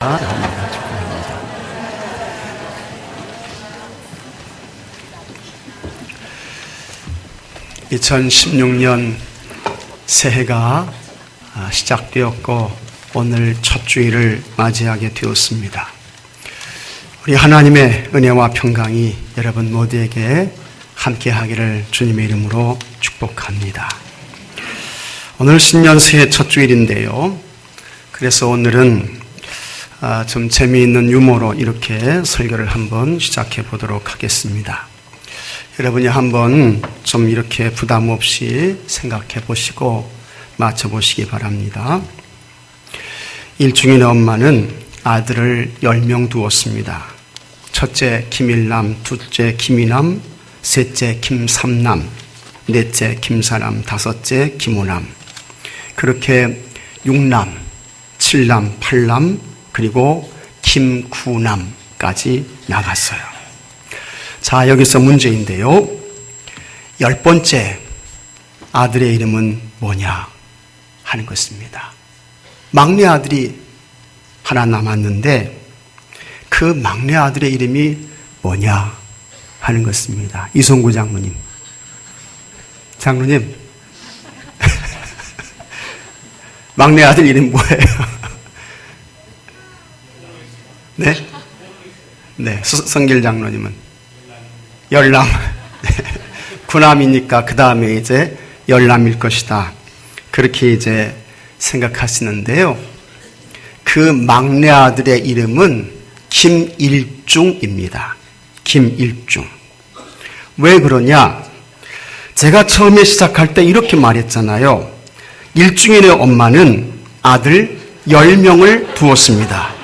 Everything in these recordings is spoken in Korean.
축복합니다. 2016년 새해가 시작되었고 오늘 첫 주일을 맞이하게 되었습니다. 우리 하나님의 은혜와 평강이 여러분 모두에게 함께하기를 주님의 이름으로 축복합니다. 오늘 신년 새해 첫 주일인데요. 그래서 오늘은 좀 재미있는 유머로 이렇게 설교를 한번 시작해 보도록 하겠습니다. 여러분이 한번 좀 이렇게 부담 없이 생각해 보시고 맞춰 보시기 바랍니다. 일중인의 엄마는 아들을 10명 두었습니다. 첫째 김일남, 둘째 김이남, 셋째 김삼남, 넷째 김사남, 다섯째 김오남. 그렇게 6남, 7남, 8남, 그리고 김구남까지 나갔어요. 자, 여기서 문제인데요. 10번째 아들의 이름은 뭐냐 하는 것입니다. 막내 아들이 하나 남았는데 그 막내 아들의 이름이 뭐냐 하는 것입니다. 이송구 장로님. 장로님. 막내 아들 이름 뭐예요? 네? 네, 성길 장로님은 열남. 구남이니까 그 다음에 이제 열남일 것이다. 그렇게 이제 생각하시는데요. 그 막내 아들의 이름은 김일중입니다. 김일중. 왜 그러냐? 제가 처음에 시작할 때 이렇게 말했잖아요. 일중인의 엄마는 아들 10명을 두었습니다.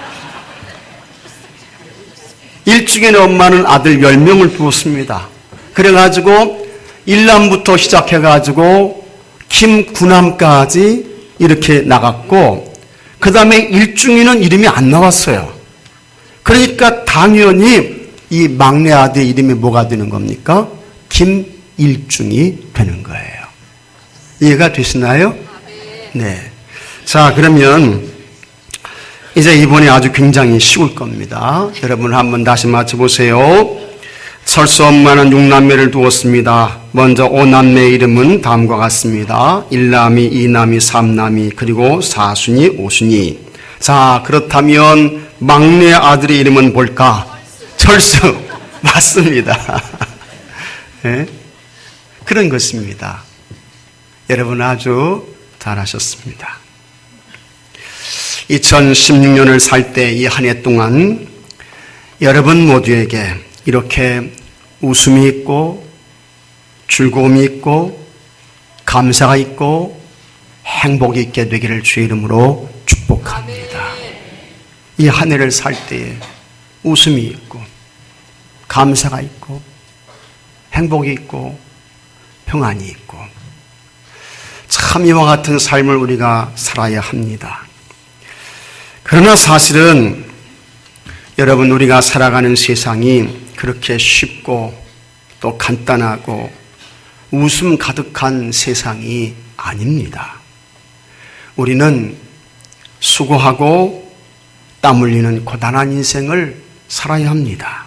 일중인의 엄마는 아들 10명을 두었습니다. 그래가지고 1남부터 시작해가지고 김구남까지 이렇게 나갔고 그 다음에 일중인은 이름이 안 나왔어요. 그러니까 당연히 이 막내 아들 이름이 뭐가 되는 겁니까? 김일중이 되는 거예요. 이해가 되시나요? 네. 자, 그러면 이제 이번에 아주 굉장히 쉬울 겁니다. 여러분 한번 다시 맞춰보세요. 철수 엄마는 6남매를 두었습니다. 먼저 5남매의 이름은 다음과 같습니다. 1남이, 2남이, 3남이, 그리고 4순이, 5순이. 자, 그렇다면 막내 아들의 이름은 뭘까? 철수. 맞습니다. 네? 그런 것입니다. 여러분 아주 잘하셨습니다. 2016년을 살 때 이 한 해 동안 여러분 모두에게 이렇게 웃음이 있고 즐거움이 있고 감사가 있고 행복이 있게 되기를 주의 이름으로 축복합니다. 이 한 해를 살 때에 웃음이 있고 감사가 있고 행복이 있고 평안이 있고 참 이와 같은 삶을 우리가 살아야 합니다. 그러나 사실은 여러분 우리가 살아가는 세상이 그렇게 쉽고 또 간단하고 웃음 가득한 세상이 아닙니다. 우리는 수고하고 땀 흘리는 고단한 인생을 살아야 합니다.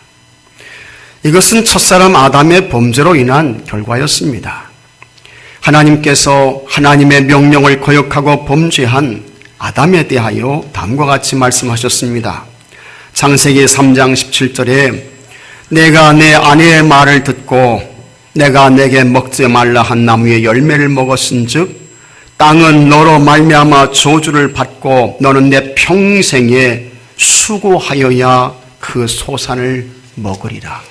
이것은 첫사람 아담의 범죄로 인한 결과였습니다. 하나님께서 하나님의 명령을 거역하고 범죄한 아담에 대하여 다음과 같이 말씀하셨습니다. 창세기 3장 17절에 내가 내 아내의 말을 듣고 내가 내게 먹지 말라 한 나무의 열매를 먹었은즉 땅은 너로 말미암아 저주를 받고 너는 내 평생에 수고하여야 그 소산을 먹으리라.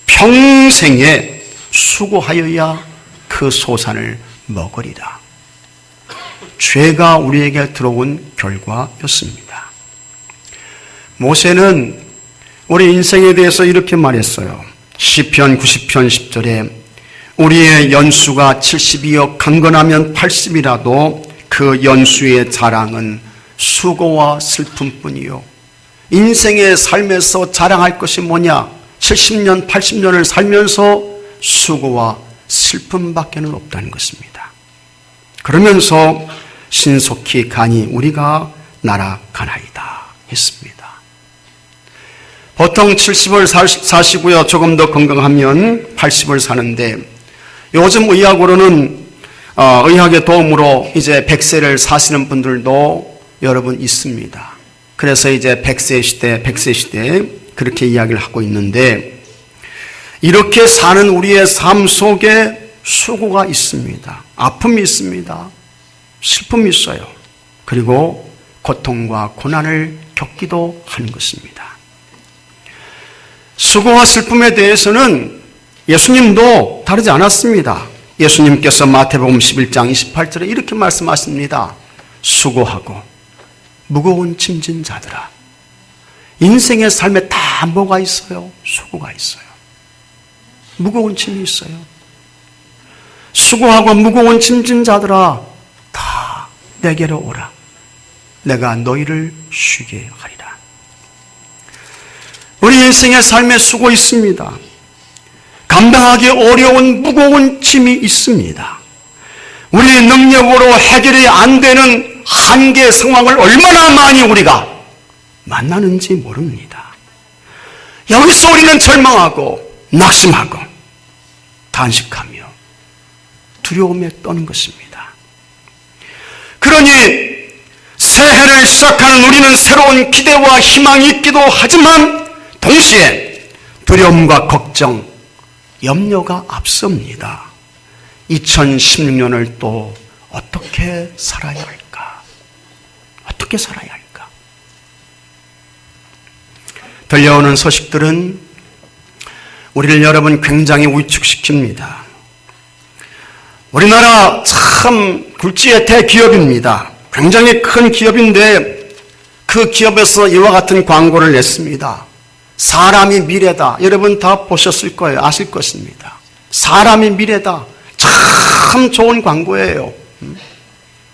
평생에 수고하여야 그 소산을 먹으리라. 죄가 우리에게 들어온 결과였습니다. 모세는 우리 인생에 대해서 이렇게 말했어요. 시편 90편 10절에 우리의 연수가 70이여 강건하면 80이라도 그 연수의 자랑은 수고와 슬픔뿐이요. 인생의 삶에서 자랑할 것이 뭐냐? 70년, 80년을 살면서 수고와 슬픔밖에는 없다는 것입니다. 그러면서 신속히 가니 우리가 날아가나이다 했습니다. 보통 70을 사시고요. 조금 더 건강하면 80을 사는데 요즘 의학으로는 의학의 도움으로 이제 100세를 사시는 분들도 여러분 있습니다. 그래서 이제 100세 시대 그렇게 이야기를 하고 있는데 이렇게 사는 우리의 삶 속에 수고가 있습니다. 아픔이 있습니다. 슬픔이 있어요. 그리고 고통과 고난을 겪기도 하는 것입니다. 수고와 슬픔에 대해서는 예수님도 다르지 않았습니다. 예수님께서 마태복음 11장 28절에 이렇게 말씀하십니다. 수고하고 무거운 짐진 자들아. 인생의 삶에 다 뭐가 있어요? 수고가 있어요. 무거운 짐이 있어요. 수고하고 무거운 짐진 자들아 다 내게로 오라. 내가 너희를 쉬게 하리라. 우리 인생의 삶에 수고 있습니다. 감당하기 어려운 무거운 짐이 있습니다. 우리의 능력으로 해결이 안 되는 한계 상황을 얼마나 많이 우리가 만나는지 모릅니다. 여기서 우리는 절망하고 낙심하고 단식하며 두려움에 떠는 것입니다. 그러니 새해를 시작하는 우리는 새로운 기대와 희망이 있기도 하지만 동시에 두려움과 걱정, 염려가 앞섭니다. 2016년을 또 어떻게 살아야 할까? 어떻게 살아야 할까? 들려오는 소식들은 우리를 여러분 굉장히 위축시킵니다. 우리나라 참 굴지의 대기업입니다. 굉장히 큰 기업인데 그 기업에서 이와 같은 광고를 냈습니다. 사람이 미래다. 여러분 다 보셨을 거예요. 아실 것입니다. 사람이 미래다. 참 좋은 광고예요.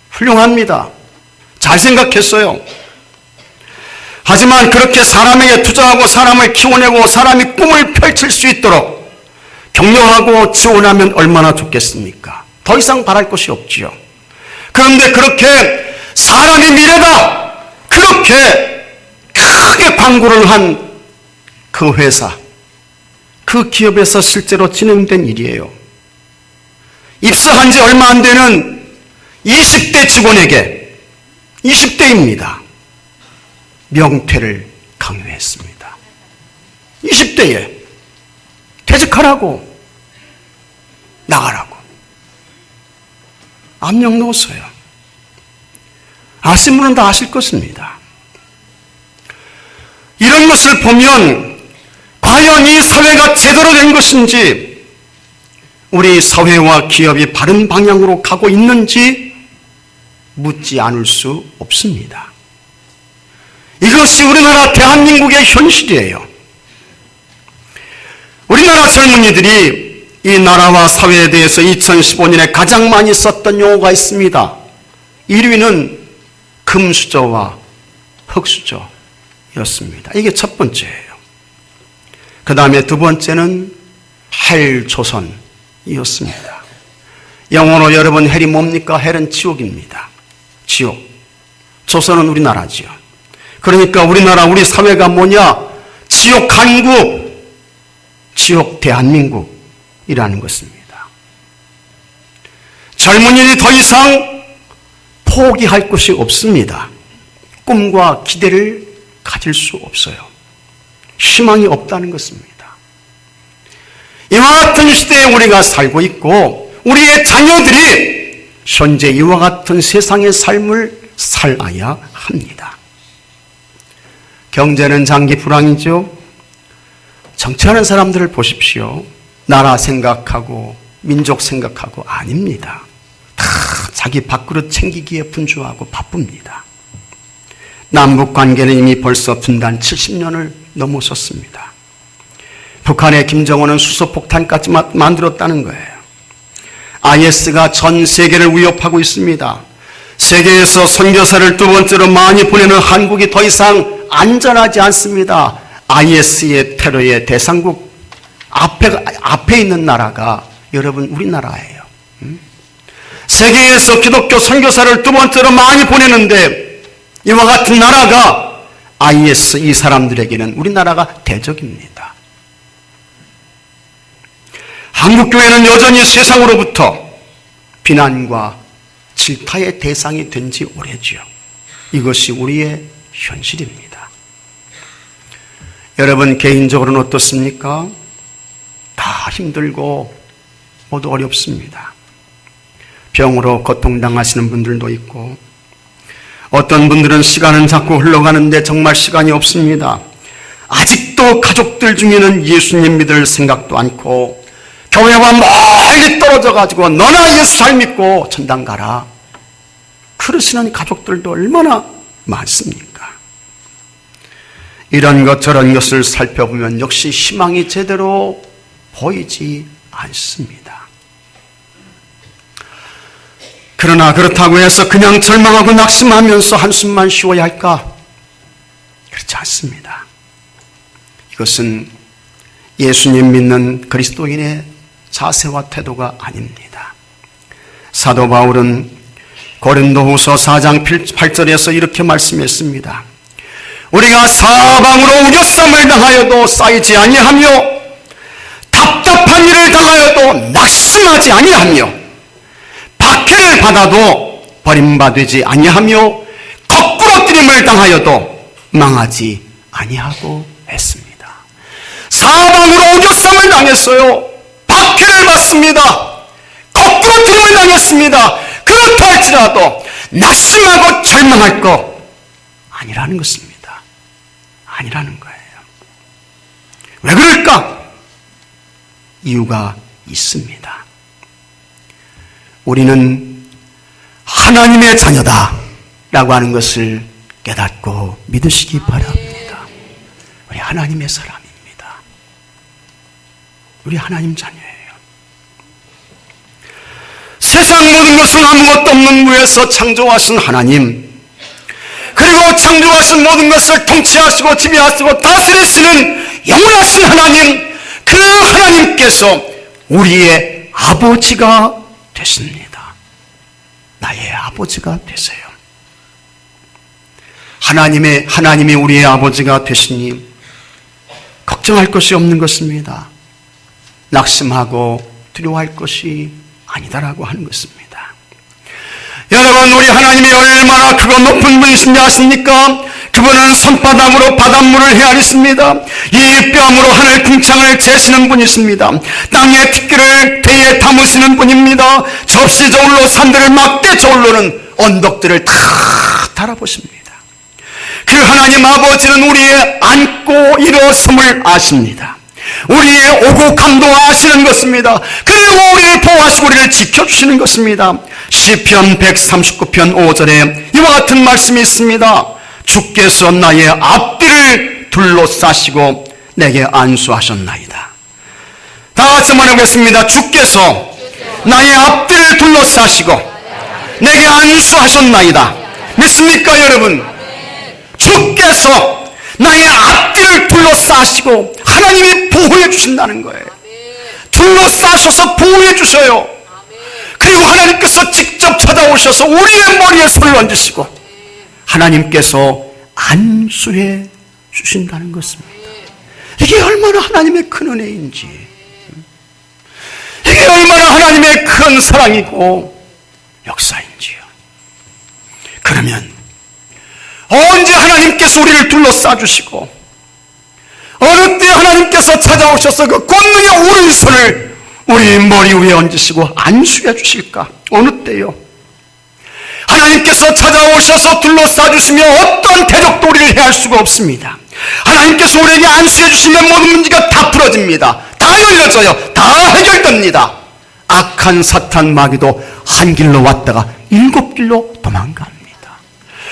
훌륭합니다. 잘 생각했어요. 하지만 그렇게 사람에게 투자하고 사람을 키워내고 사람이 꿈을 펼칠 수 있도록 격려하고 지원하면 얼마나 좋겠습니까? 더 이상 바랄 것이 없지요. 그런데 그렇게 사람이 미래다. 그렇게 크게 광고를 한 그 회사, 그 기업에서 실제로 진행된 일이에요. 입사한 지 얼마 안 되는 20대 직원에게 20대입니다. 명퇴를 강요했습니다. 20대에 퇴직하라고, 나가라고 압력 넣었어요. 아신 분은 다 아실 것입니다. 이런 것을 보면 과연 이 사회가 제대로 된 것인지, 우리 사회와 기업이 바른 방향으로 가고 있는지 묻지 않을 수 없습니다. 이것이 우리나라 대한민국의 현실이에요. 우리나라 젊은이들이 이 나라와 사회에 대해서 2015년에 가장 많이 썼던 용어가 있습니다. 1위는 금수저와 흑수저였습니다. 이게 첫 번째예요. 그 다음에 두 번째는 헬조선이었습니다. 영어로 여러분 헬이 뭡니까? 헬은 지옥입니다. 지옥. 조선은 우리나라지요. 그러니까 우리나라, 우리 사회가 뭐냐? 지옥 한국, 지옥 대한민국이라는 것입니다. 젊은이들이 더 이상 포기할 것이 없습니다. 꿈과 기대를 가질 수 없어요. 희망이 없다는 것입니다. 이와 같은 시대에 우리가 살고 있고 우리의 자녀들이 현재 이와 같은 세상의 삶을 살아야 합니다. 경제는 장기 불황이죠. 정치하는 사람들을 보십시오. 나라 생각하고 민족 생각하고 아닙니다. 다 자기 밥그릇 챙기기에 분주하고 바쁩니다. 남북 관계는 이미 벌써 분단 70년을 넘어섰습니다. 북한의 김정은은 수소폭탄까지 만들었다는 거예요. IS가 전 세계를 위협하고 있습니다. 세계에서 선교사를 두 번째로 많이 보내는 한국이 더 이상 안전하지 않습니다. IS의 테러의 대상국 앞에 있는 나라가 여러분 우리나라예요. 세계에서 기독교 선교사를 두 번째로 많이 보내는데 이와 같은 나라가 IS 이 사람들에게는 우리나라가 대적입니다. 한국교회는 여전히 세상으로부터 비난과 질타의 대상이 된 지 오래죠. 이것이 우리의 현실입니다. 여러분 개인적으로는 어떻습니까? 다 힘들고 모두 어렵습니다. 병으로 고통당하시는 분들도 있고 어떤 분들은 시간은 자꾸 흘러가는데 정말 시간이 없습니다. 아직도 가족들 중에는 예수님 믿을 생각도 않고 교회와 멀리 떨어져 가지고 너나 예수 잘 믿고 천당 가라 그러시는 가족들도 얼마나 많습니까? 이런 것 저런 것을 살펴보면 역시 희망이 제대로 보이지 않습니다. 그러나 그렇다고 해서 그냥 절망하고 낙심하면서 한숨만 쉬어야 할까? 그렇지 않습니다. 이것은 예수님 믿는 그리스도인의 자세와 태도가 아닙니다. 사도 바울은 고린도후서 4장 8절에서 이렇게 말씀했습니다. 우리가 사방으로 우겨쌈을 당하여도 쌓이지 아니하며 답답한 일을 당하여도 낙심하지 아니하며 박해를 받아도 버림받지 아니하며 거꾸로 뜨림을 당하여도 망하지 아니하고 했습니다. 사방으로 우겨쌈을 당했어요. 박해를 받습니다. 거꾸로 뜨림을 당했습니다. 그렇다 할지라도 낙심하고 절망할 거 아니라는 것입니다. 아니라는 거예요. 왜 그럴까? 이유가 있습니다. 우리는 하나님의 자녀다 라고 하는 것을 깨닫고 믿으시기 바랍니다. 우리 하나님의 사람입니다. 우리 하나님 자녀예요. 세상 모든 것은 아무것도 없는 무에서 창조하신 하나님, 그리고 창조하신 모든 것을 통치하시고 지배하시고 다스리시는 영원하신 하나님, 그 하나님께서 우리의 아버지가 되십니다. 나의 아버지가 되세요. 하나님이 우리의 아버지가 되시니 걱정할 것이 없는 것입니다. 낙심하고 두려워할 것이 아니다라고 하는 것입니다. 여러분, 우리 하나님이 얼마나 크고 높은 분이신지 아십니까? 그분은 손바닥으로 바닷물을 헤아리십니다. 이 뺨으로 하늘 궁창을 재시는 분이십니다. 땅의 티끌을 배에 담으시는 분입니다. 접시 저울로 산들을 막대 저울로는 언덕들을 다 달아보십니다. 그 하나님 아버지는 우리의 앉고 일어섬을 아십니다. 우리의 오고 감도 아시는 것입니다. 그리고 우리를 보호하시고 우리를 지켜주시는 것입니다. 시편 139편 5절에 이와 같은 말씀이 있습니다. 주께서 나의 앞뒤를 둘러싸시고 내게 안수하셨나이다. 다 같이 말해보겠습니다. 주께서 나의 앞뒤를 둘러싸시고 내게 안수하셨나이다. 믿습니까 여러분? 주께서 나의 앞뒤를 둘러싸시고 하나님이 보호해 주신다는 거예요. 둘러싸셔서 보호해 주셔요. 그리고 하나님께서 직접 찾아오셔서 우리의 머리에 손을 얹으시고 하나님께서 안수해 주신다는 것입니다. 이게 얼마나 하나님의 큰 은혜인지, 이게 얼마나 하나님의 큰 사랑이고 역사인지요. 그러면 언제 하나님께서 우리를 둘러싸 주시고 어느 때 하나님께서 찾아오셔서 그 권능의 오른손을 우리 머리 위에 얹으시고 안수해 주실까? 어느 때요? 하나님께서 찾아오셔서 둘러싸 주시면 어떤 대적도 우리를 해할 수가 없습니다. 하나님께서 우리에게 안수해 주시면 모든 문제가 다 풀어집니다. 다 열려져요. 다 해결됩니다. 악한 사탄 마귀도 한 길로 왔다가 7길로 도망갑니다.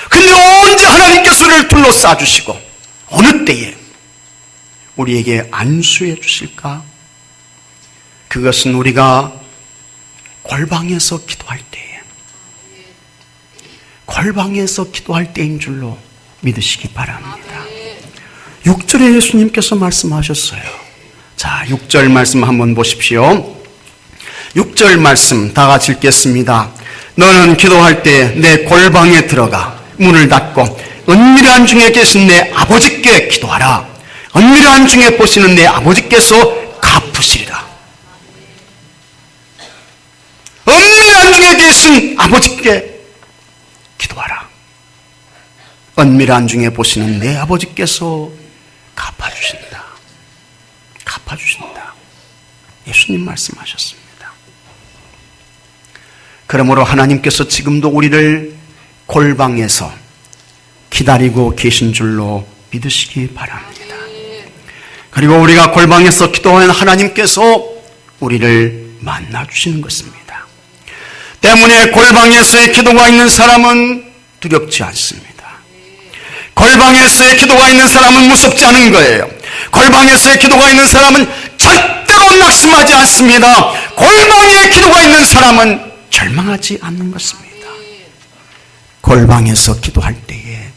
근데 언제 하나님께서 우리를 둘러싸 주시고 어느 때에 우리에게 안수해 주실까? 그것은 우리가 골방에서 기도할 때에, 골방에서 기도할 때인 줄로 믿으시기 바랍니다. 6절에 예수님께서 말씀하셨어요. 자, 6절 말씀 한번 보십시오. 6절 말씀 다 같이 읽겠습니다. 너는 기도할 때 내 골방에 들어가 문을 닫고 은밀한 중에 계신 내 아버지께 기도하라. 은밀한 중에 보시는 내 아버지께서 갚으시리라. 은밀한 중에 계신 아버지께 기도하라. 은밀한 중에 보시는 내 아버지께서 갚아주신다. 갚아주신다. 예수님 말씀하셨습니다. 그러므로 하나님께서 지금도 우리를 골방에서 기다리고 계신 줄로 믿으시기 바랍니다. 그리고 우리가 골방에서 기도하면 하나님께서 우리를 만나주시는 것입니다. 때문에 골방에서의 기도가 있는 사람은 두렵지 않습니다. 골방에서의 기도가 있는 사람은 무섭지 않은 거예요. 골방에서의 기도가 있는 사람은 절대로 낙심하지 않습니다. 골방에 기도가 있는 사람은 절망하지 않는 것입니다. 골방에서 기도할 때에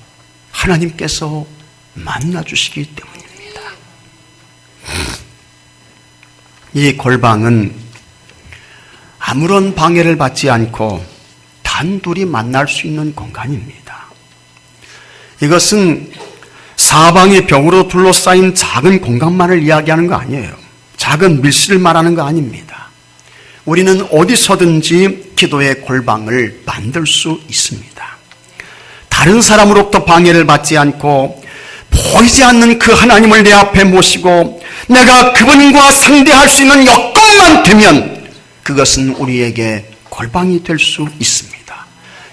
하나님께서 만나주시기 때문입니다. 이 골방은 아무런 방해를 받지 않고 단둘이 만날 수 있는 공간입니다. 이것은 사방의 벽으로 둘러싸인 작은 공간만을 이야기하는 거 아니에요. 작은 밀실을 말하는 거 아닙니다. 우리는 어디서든지 기도의 골방을 만들 수 있습니다. 다른 사람으로부터 방해를 받지 않고 보이지 않는 그 하나님을 내 앞에 모시고 내가 그분과 상대할 수 있는 여건만 되면 그것은 우리에게 골방이 될 수 있습니다.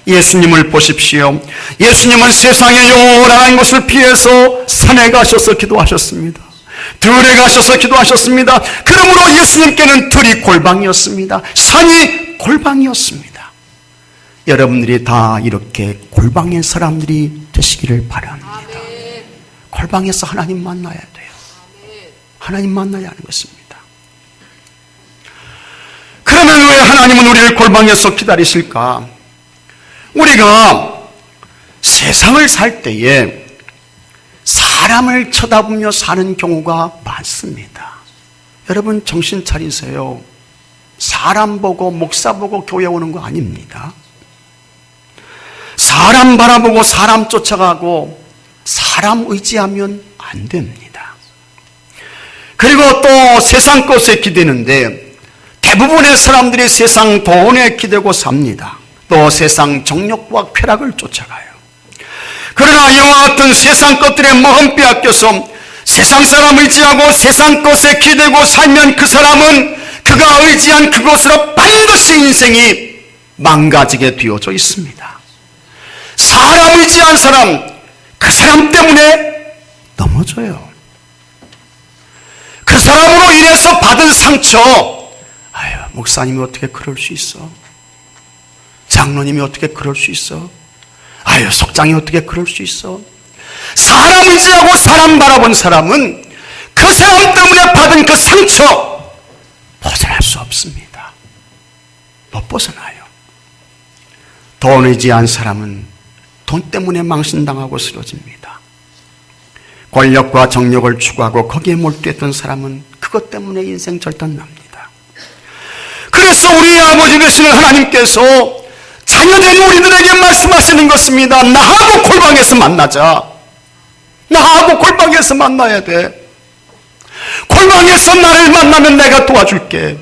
예수님을 보십시오. 예수님은 세상의 요란한 것을 피해서 산에 가셔서 기도하셨습니다. 들에 가셔서 기도하셨습니다. 그러므로 예수님께는 들이 골방이었습니다. 산이 골방이었습니다. 여러분들이 다 이렇게 골방의 사람들이 되시기를 바랍니다. 골방에서 하나님 만나야 돼요. 하나님 만나야 하는 것입니다. 그러면 왜 하나님은 우리를 골방에서 기다리실까? 우리가 세상을 살 때에 사람을 쳐다보며 사는 경우가 많습니다. 여러분 정신 차리세요. 사람 보고 목사 보고 교회 오는 거 아닙니다. 사람 바라보고 사람 쫓아가고 사람 의지하면 안 됩니다. 그리고 또 세상 것에 기대는데 대부분의 사람들이 세상 돈에 기대고 삽니다. 또 세상 정욕과 쾌락을 쫓아가요. 그러나 이와 같은 세상 것들에 마음 빼앗겨서 세상 사람 의지하고 세상 것에 기대고 살면 그 사람은 그가 의지한 그것으로 반드시 인생이 망가지게 되어져 있습니다. 사람 의지한 사람, 그 사람 때문에 넘어져요. 그 사람으로 인해서 받은 상처, 아유, 목사님이 어떻게 그럴 수 있어? 장로님이 어떻게 그럴 수 있어? 아유, 속장이 어떻게 그럴 수 있어? 사람 의지하고 사람 바라본 사람은 그 사람 때문에 받은 그 상처 벗어날 수 없습니다. 못 벗어나요. 돈 의지한 사람은 돈 때문에 망신당하고 쓰러집니다. 권력과 정력을 추구하고 거기에 몰두했던 사람은 그것 때문에 인생 절단납니다. 그래서 우리 아버지 되시는 하나님께서 자녀된 우리들에게 말씀하시는 것입니다. 나하고 골방에서 만나자. 나하고 골방에서 만나야 돼. 골방에서 나를 만나면 내가 도와줄게.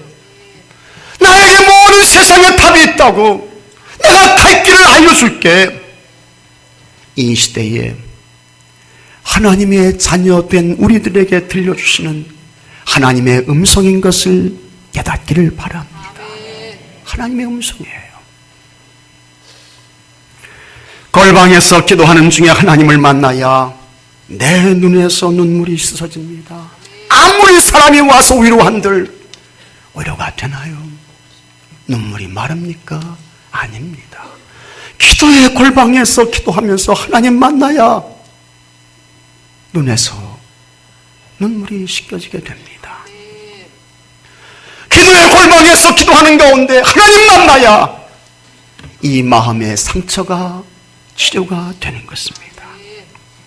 나에게 모든 세상에 답이 있다고. 내가 갈 길을 알려줄게. 이 시대에 하나님의 자녀된 우리들에게 들려주시는 하나님의 음성인 것을 깨닫기를 바랍니다. 하나님의 음성이에요. 골방에서 기도하는 중에 하나님을 만나야 내 눈에서 눈물이 씻어집니다. 아무리 사람이 와서 위로한들 위로가 되나요? 눈물이 마릅니까? 아닙니다. 기도의 골방에서 기도하면서 하나님 만나야 눈에서 눈물이 씻겨지게 됩니다. 기도의 골방에서 기도하는 가운데 하나님 만나야 이 마음의 상처가 치료가 되는 것입니다.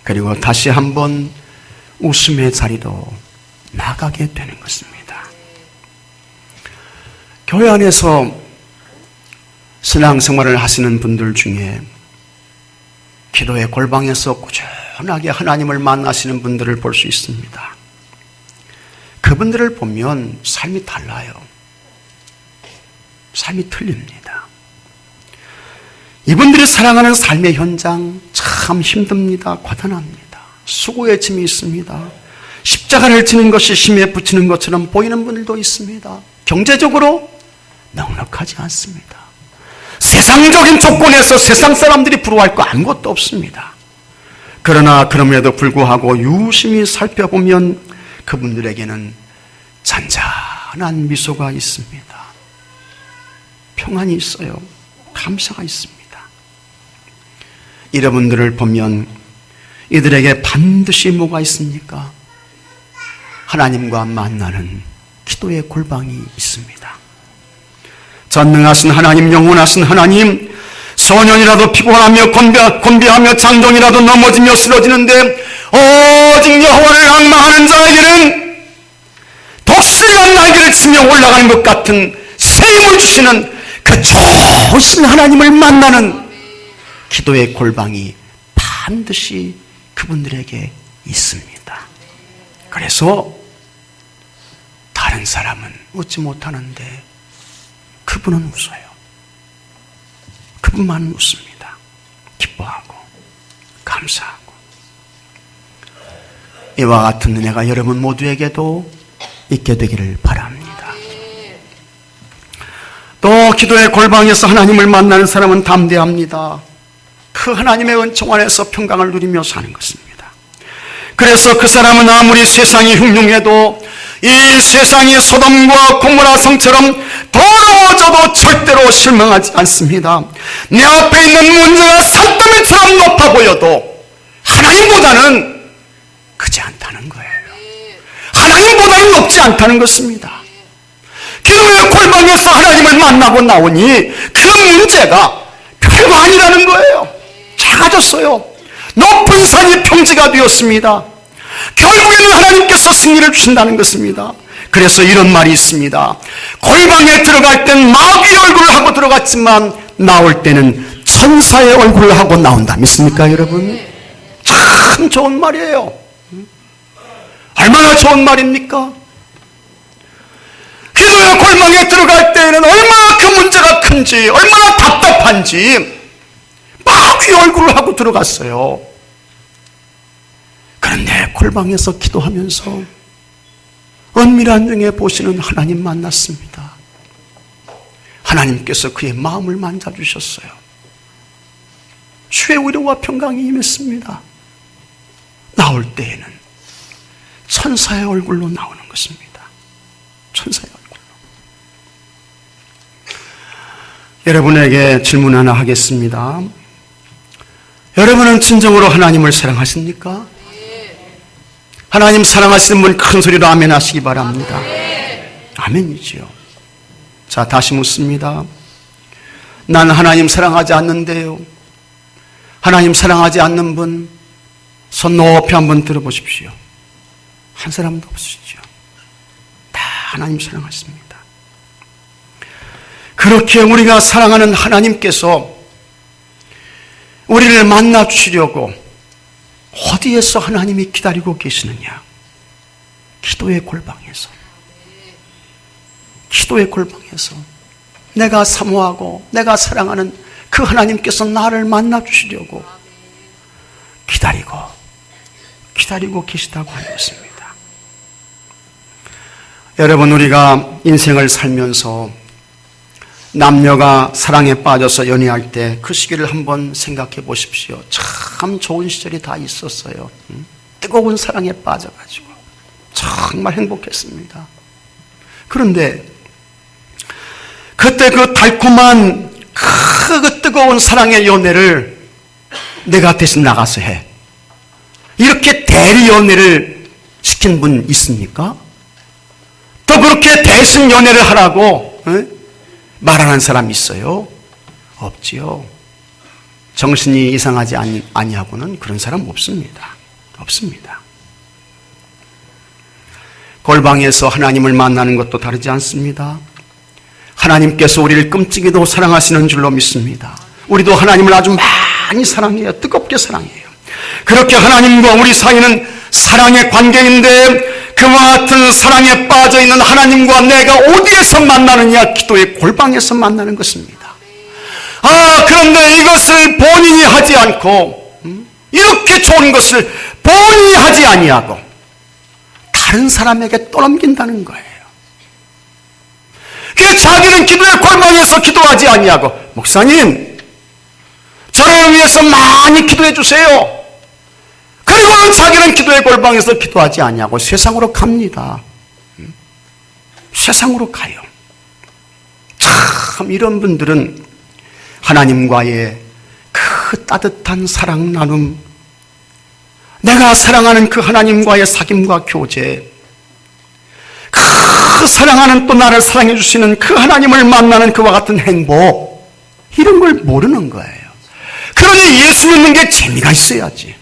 그리고 다시 한번 웃음의 자리로 나가게 되는 것입니다. 교회 안에서 신앙생활을 하시는 분들 중에 기도의 골방에서 꾸준하게 하나님을 만나시는 분들을 볼 수 있습니다. 그분들을 보면 삶이 달라요. 삶이 틀립니다. 이분들이 살아가는 삶의 현장 참 힘듭니다. 고단합니다. 수고의 짐이 있습니다. 십자가를 지는 것이 힘에 붙이는 것처럼 보이는 분들도 있습니다. 경제적으로 넉넉하지 않습니다. 세상적인 조건에서 세상 사람들이 부러워할 거 아무것도 없습니다. 그러나 그럼에도 불구하고 유심히 살펴보면 그분들에게는 잔잔한 미소가 있습니다. 평안이 있어요. 감사가 있습니다. 이런 분들을 보면 이들에게 반드시 뭐가 있습니까? 하나님과 만나는 기도의 골방이 있습니다. 전능하신 하나님, 영원하신 하나님, 소년이라도 피곤하며 곤비하며 장정이라도 넘어지며 쓰러지는데 오직 여호와를 앙망하는 자에게는 독수리가 날개를 치며 올라가는 것 같은 새 힘을 주시는 그 좋으신 하나님을 만나는 기도의 골방이 반드시 그분들에게 있습니다. 그래서 다른 사람은 웃지 못하는데 그분은 웃어요. 그분만 웃습니다. 기뻐하고 감사하고. 이와 같은 은혜가 여러분 모두에게도 있게 되기를 바랍니다. 또 기도의 골방에서 하나님을 만나는 사람은 담대합니다. 그 하나님의 은총 안에서 평강을 누리며 사는 것입니다. 그래서 그 사람은 아무리 세상이 흉흉해도 이 세상이 소돔과 고모라 성처럼 더러워져도 절대로 실망하지 않습니다. 내 앞에 있는 문제가 산더미처럼 높아 보여도 하나님보다는 크지 않다는 거예요. 하나님보다는 높지 않다는 것입니다. 기도의 골방에서 하나님을 만나고 나오니 그 문제가 별거 아니라는 거예요. 작아졌어요. 높은 산이 평지가 되었습니다. 결국에는 하나님께서 승리를 주신다는 것입니다. 그래서 이런 말이 있습니다. 골방에 들어갈 땐 마귀의 얼굴을 하고 들어갔지만 나올 때는 천사의 얼굴을 하고 나온다. 믿습니까 여러분? 참 좋은 말이에요. 얼마나 좋은 말입니까? 기도의 골방에 들어갈 때에는 얼마나 그 문제가 큰지, 얼마나 답답한지 마귀의 얼굴을 하고 들어갔어요. 그런데 골방에서 기도하면서 은밀한 중에 보시는 하나님 만났습니다. 하나님께서 그의 마음을 만져주셨어요. 주의 위로와 평강이 임했습니다. 나올 때에는 천사의 얼굴로 나오는 것입니다. 천사의 얼굴로. 여러분에게 질문 하나 하겠습니다. 여러분은 진정으로 하나님을 사랑하십니까? 하나님 사랑하시는 분 큰 소리로 아멘 하시기 바랍니다. 아멘이지요. 자, 다시 묻습니다. 난 하나님 사랑하지 않는데요. 하나님 사랑하지 않는 분 손 높이 한번 들어보십시오. 한 사람도 없으시죠. 다 하나님 사랑하십니다. 그렇게 우리가 사랑하는 하나님께서 우리를 만나 주시려고 어디에서 하나님이 기다리고 계시느냐? 기도의 골방에서. 기도의 골방에서 내가 사모하고 내가 사랑하는 그 하나님께서 나를 만나 주시려고 기다리고 계시다고 하는 것입니다. 여러분, 우리가 인생을 살면서 남녀가 사랑에 빠져서 연애할 때 그 시기를 한번 생각해 보십시오. 참 좋은 시절이 다 있었어요. 뜨거운 사랑에 빠져가지고 정말 행복했습니다. 그런데 그때 그 달콤한 그 뜨거운 사랑의 연애를 내가 대신 나가서 해. 이렇게 대리 연애를 시킨 분 있습니까? 또 그렇게 대신 연애를 하라고 말하는 사람 있어요? 없지요. 정신이 이상하지 아니하고는 그런 사람 없습니다. 없습니다. 골방에서 하나님을 만나는 것도 다르지 않습니다. 하나님께서 우리를 끔찍이도 사랑하시는 줄로 믿습니다. 우리도 하나님을 아주 많이 사랑해요. 뜨겁게 사랑해요. 그렇게 하나님과 우리 사이는 사랑의 관계인데 그와 같은 사랑에 빠져있는 하나님과 내가 어디에서 만나느냐? 기도의 골방에서 만나는 것입니다. 그런데 이것을 본인이 하지 않고 이렇게 좋은 것을 본인이 하지 아니하고 다른 사람에게 떠넘긴다는 거예요. 그래서 자기는 기도의 골방에서 기도하지 아니하고 목사님 저를 위해서 많이 기도해 주세요. 그리고 자기는 기도의 골방에서 기도하지 아니하고 세상으로 갑니다. 세상으로 가요. 참 이런 분들은 하나님과의 그 따뜻한 사랑 나눔, 내가 사랑하는 그 하나님과의 사귐과 교제, 그 사랑하는 또 나를 사랑해 주시는 그 하나님을 만나는 그와 같은 행복, 이런 걸 모르는 거예요. 그러니 예수 믿는 게 재미가 있어야지.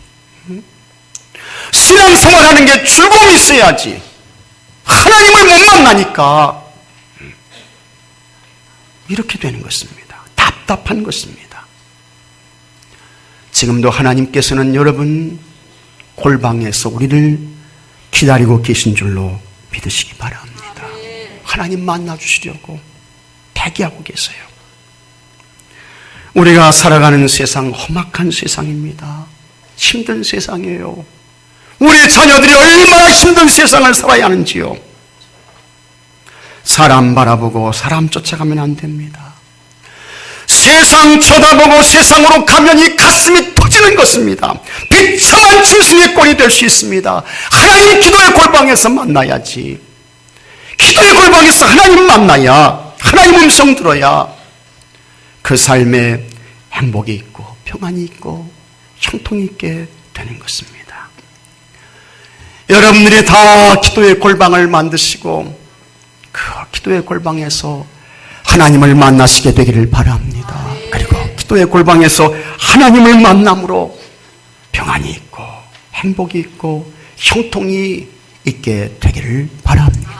신앙생활하는 게 즐거움이 있어야지. 하나님을 못 만나니까 이렇게 되는 것입니다. 답답한 것입니다. 지금도 하나님께서는 여러분 골방에서 우리를 기다리고 계신 줄로 믿으시기 바랍니다. 하나님 만나주시려고 대기하고 계세요. 우리가 살아가는 세상 험악한 세상입니다. 힘든 세상이에요. 우리 자녀들이 얼마나 힘든 세상을 살아야 하는지요. 사람 바라보고 사람 쫓아가면 안 됩니다. 세상 쳐다보고 세상으로 가면 이 가슴이 터지는 것입니다. 비참한 짐승의 꼴이 될 수 있습니다. 하나님 기도의 골방에서 만나야지. 기도의 골방에서 하나님 만나야, 하나님 음성 들어야 그 삶에 행복이 있고 평안이 있고 형통이 있게 되는 것입니다. 여러분들이 다 기도의 골방을 만드시고 그 기도의 골방에서 하나님을 만나시게 되기를 바랍니다. 그리고 기도의 골방에서 하나님을 만남으로 평안이 있고 행복이 있고 형통이 있게 되기를 바랍니다.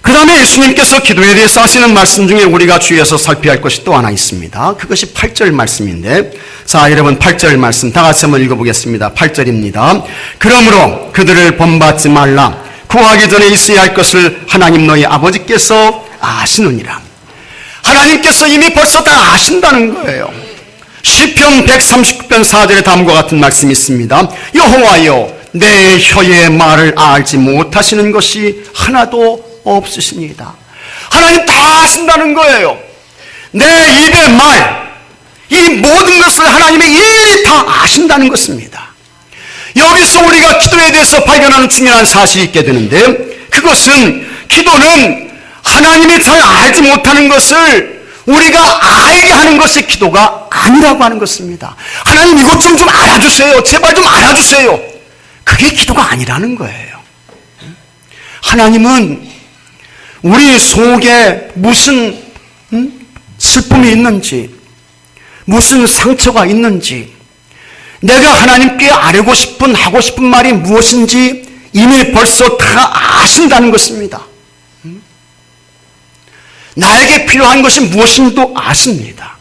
그 다음에 예수님께서 기도에 대해서 하시는 말씀 중에 우리가 주의해서 살펴야 할 것이 또 하나 있습니다. 그것이 8절 말씀인데, 자 여러분 8절 말씀 다 같이 한번 읽어보겠습니다. 8절입니다. 그러므로 그들을 본받지 말라. 구하기 전에 있어야 할 것을 하나님 너희 아버지께서 아시느니라. 하나님께서 이미 벌써 다 아신다는 거예요. 시편 139편 4절에 다음과 같은 말씀이 있습니다. 여호와여 내 혀의 말을 알지 못하시는 것이 하나도 없으십니다. 하나님 다 아신다는 거예요. 내 입의 말, 이 모든 것을 하나님이 일일이 다 아신다는 것입니다. 여기서 우리가 기도에 대해서 발견하는 중요한 사실이 있게 되는데, 그것은 기도는 하나님이 잘 알지 못하는 것을 우리가 알게 하는 것이 기도가 아니라고 하는 것입니다. 하나님 이것 좀 알아주세요. 제발 좀 알아주세요. 그게 기도가 아니라는 거예요. 하나님은 우리 속에 무슨 슬픔이 있는지, 무슨 상처가 있는지, 내가 하나님께 하고 싶은 말이 무엇인지 이미 벌써 다 아신다는 것입니다. 나에게 필요한 것이 무엇인지도 아십니다.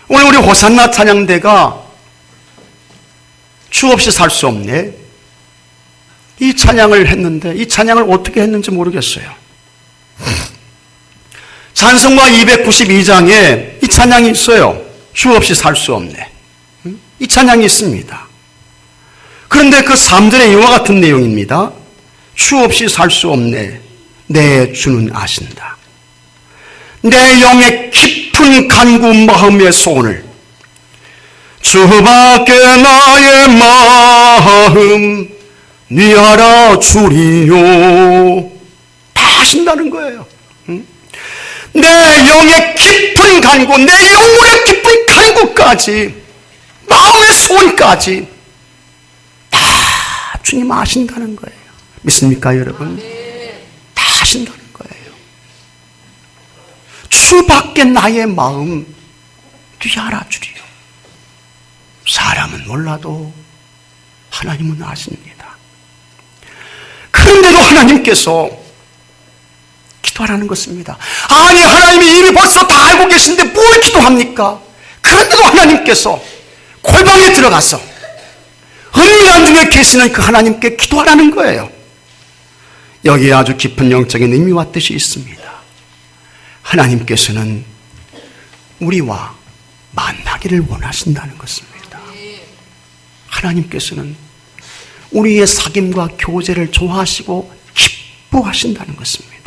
오늘 우리 호산나 찬양대가 주 없이 살 수 없네, 이 찬양을 했는데 이 찬양을 어떻게 했는지 모르겠어요. 찬송가 292장에 이 찬양이 있어요. 주 없이 살 수 없네, 이 찬양이 있습니다. 그런데 그 3절에 이와 같은 내용입니다. 주 없이 살 수 없네, 내 주는 아신다. 내 영의 깊은 간구 마음의 소원을 주밖에 나의 마음 네 알아주리요. 다 아신다는 거예요. 내 영의 깊은 간구, 내 영혼의 깊은 간구까지, 마음의 소원까지 다 주님 아신다는 거예요. 믿습니까 여러분? 다 아신다는 거예요. 주밖에 나의 마음 네 알아주리요. 사람은 몰라도 하나님은 아십니다. 그런데도 하나님께서 기도하라는 것입니다. 아니, 하나님이 이미 벌써 다 알고 계신데 뭘 기도합니까? 그런데도 하나님께서 골방에 들어가서 은밀한 중에 계시는 그 하나님께 기도하라는 거예요. 여기에 아주 깊은 영적인 의미와 뜻이 있습니다. 하나님께서는 우리와 만나기를 원하신다는 것입니다. 하나님께서는 우리의 사귐과 교제를 좋아하시고 기뻐하신다는 것입니다.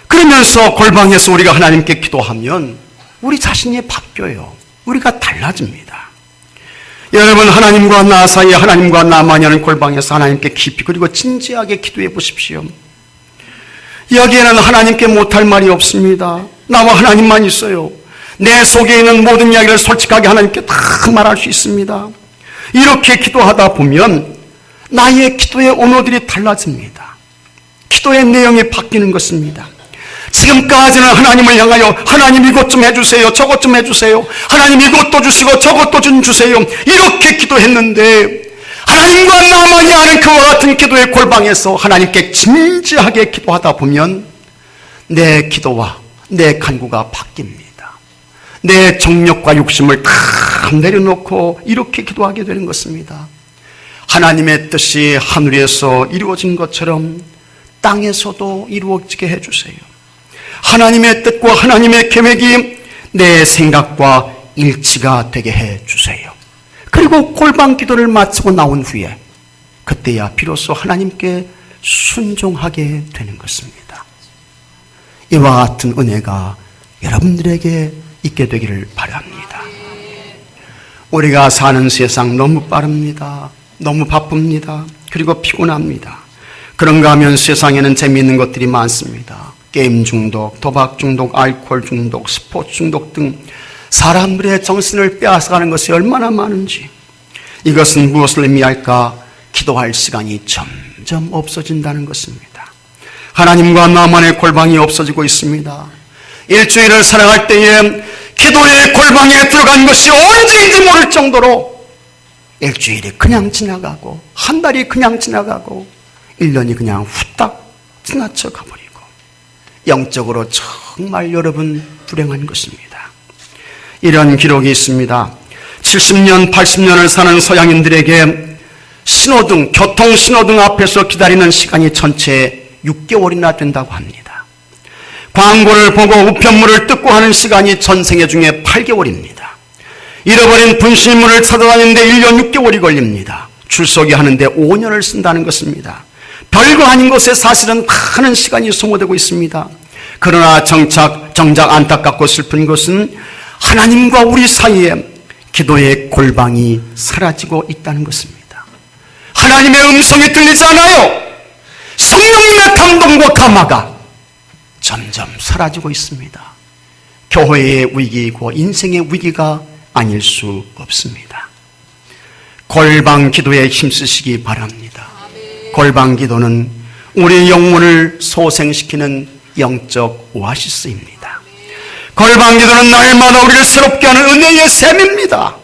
그러면서 골방에서 우리가 하나님께 기도하면 우리 자신이 바뀌어요. 우리가 달라집니다. 여러분, 하나님과 나 사이에, 하나님과 나만이 하는 골방에서 하나님께 깊이 그리고 진지하게 기도해 보십시오. 여기에는 하나님께 못할 말이 없습니다. 나와 하나님만 있어요. 내 속에 있는 모든 이야기를 솔직하게 하나님께 다 말할 수 있습니다. 이렇게 기도하다 보면 나의 기도의 언어들이 달라집니다. 기도의 내용이 바뀌는 것입니다. 지금까지는 하나님을 향하여 하나님 이것 좀 해주세요, 저것 좀 해주세요, 하나님 이것도 주시고 저것도 좀 주세요, 이렇게 기도했는데 하나님과 나만이 아는 그와 같은 기도의 골방에서 하나님께 진지하게 기도하다 보면 내 기도와 내 간구가 바뀝니다. 내 정욕과 욕심을 다 내려놓고 이렇게 기도하게 되는 것입니다. 하나님의 뜻이 하늘에서 이루어진 것처럼 땅에서도 이루어지게 해주세요. 하나님의 뜻과 하나님의 계획이 내 생각과 일치가 되게 해주세요. 그리고 골방 기도를 마치고 나온 후에 그때야 비로소 하나님께 순종하게 되는 것입니다. 이와 같은 은혜가 여러분들에게 있게 되기를 바랍니다. 우리가 사는 세상 너무 빠릅니다. 너무 바쁩니다. 그리고 피곤합니다. 그런가 하면 세상에는 재미있는 것들이 많습니다. 게임 중독, 도박 중독, 알코올 중독, 스포츠 중독 등 사람들의 정신을 빼앗아가는 것이 얼마나 많은지, 이것은 무엇을 의미할까? 기도할 시간이 점점 없어진다는 것입니다. 하나님과 나만의 골방이 없어지고 있습니다. 일주일을 살아갈 때에 기도의 골방에 들어간 것이 언제인지 모를 정도로 일주일이 그냥 지나가고, 한 달이 그냥 지나가고, 1년이 그냥 후딱 지나쳐 가버리고, 영적으로 정말 여러분 불행한 것입니다. 이런 기록이 있습니다. 70년, 80년을 사는 서양인들에게 신호등, 교통 신호등 앞에서 기다리는 시간이 전체 6개월이나 된다고 합니다. 광고를 보고 우편물을 뜯고 하는 시간이 전생애 중에 8개월입니다. 잃어버린 분실물을 찾아다니는데 1년 6개월이 걸립니다. 줄서기 하는데 5년을 쓴다는 것입니다. 별거 아닌 것에 사실은 많은 시간이 소모되고 있습니다. 그러나 정작 안타깝고 슬픈 것은 하나님과 우리 사이에 기도의 골방이 사라지고 있다는 것입니다. 하나님의 음성이 들리지 않아요. 성령님의 감동과 감화가 점점 사라지고 있습니다. 교회의 위기이고 인생의 위기가 아닐 수 없습니다. 골방 기도에 힘쓰시기 바랍니다. 골방 기도는 우리 영혼을 소생시키는 영적 오아시스입니다. 골방 기도는 날마다 우리를 새롭게 하는 은혜의 샘입니다.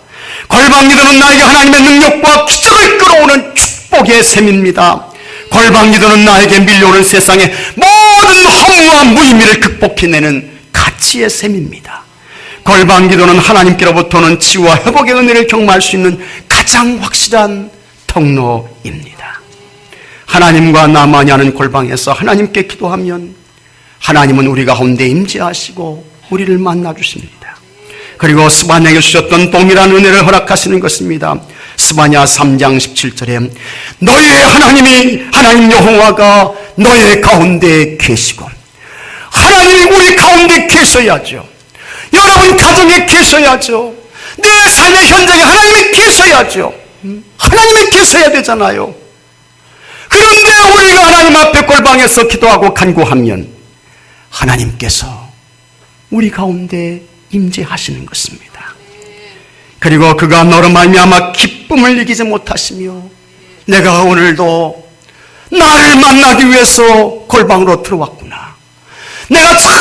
골방 기도는 나에게 하나님의 능력과 기적을 끌어오는 축복의 샘입니다. 골방 기도는 나에게 밀려오는 세상의 모든 허무와 무의미를 극복해내는 가치의 샘입니다. 골방 기도는 하나님께로부터는 치유와 회복의 은혜를 경험할 수 있는 가장 확실한 통로입니다. 하나님과 나만이 하는 골방에서 하나님께 기도하면 하나님은 우리 가운데 임재하시고 우리를 만나주십니다. 그리고 스바냐에게 주셨던 동일한 은혜를 허락하시는 것입니다. 스바냐 3장 17절에 너희의 하나님 여호와가 너희 가운데 계시고, 하나님이 우리 가운데 계셔야죠. 여러분 가정에 계셔야죠. 내 삶의 현장에 하나님이 계셔야죠. 하나님이 계셔야 되잖아요. 그런데 우리가 하나님 앞에 골방에서 기도하고 간구하면 하나님께서 우리 가운데 임재하시는 것입니다. 그리고 그가 너로 말미암아 기쁨을 이기지 못하시며 내가 오늘도 나를 만나기 위해서 골방으로 들어왔구나, 내가 참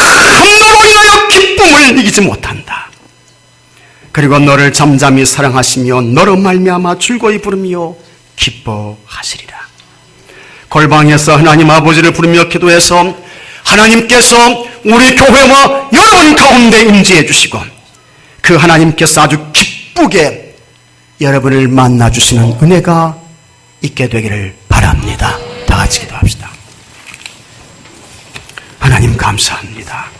너로 인하여 기쁨을 이기지 못한다. 그리고 너를 잠잠히 사랑하시며 너로 말미암아 즐거이 부르며 기뻐하시리라. 골방에서 하나님 아버지를 부르며 기도해서 하나님께서 우리 교회와 여러분 가운데 임재해 주시고 그 하나님께서 아주 기쁘게 여러분을 만나주시는 은혜가 있게 되기를 바랍니다. 다 같이 기도합시다. 하나님 감사합니다.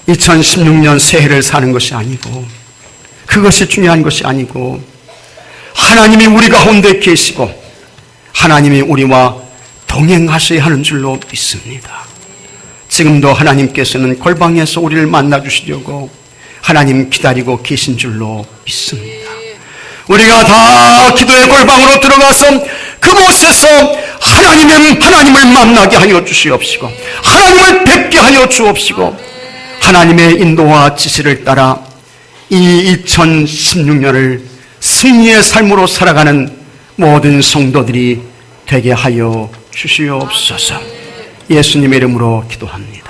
2016년 새해를 사는 것이 아니고 그것이 중요한 것이 아니고 하나님이 우리 가운데 계시고 하나님이 우리와 동행하셔야 하는 줄로 믿습니다. 지금도 하나님께서는 골방에서 우리를 만나주시려고 하나님 기다리고 계신 줄로 믿습니다. 우리가 다 기도의 골방으로 들어가서 그곳에서 하나님을 만나게 하여 주시옵시고 하나님을 뵙게 하여 주옵시고 하나님의 인도와 지시를 따라 이 2016년을 승리의 삶으로 살아가는 모든 성도들이 되게 하여 주시옵소서. 예수님의 이름으로 기도합니다.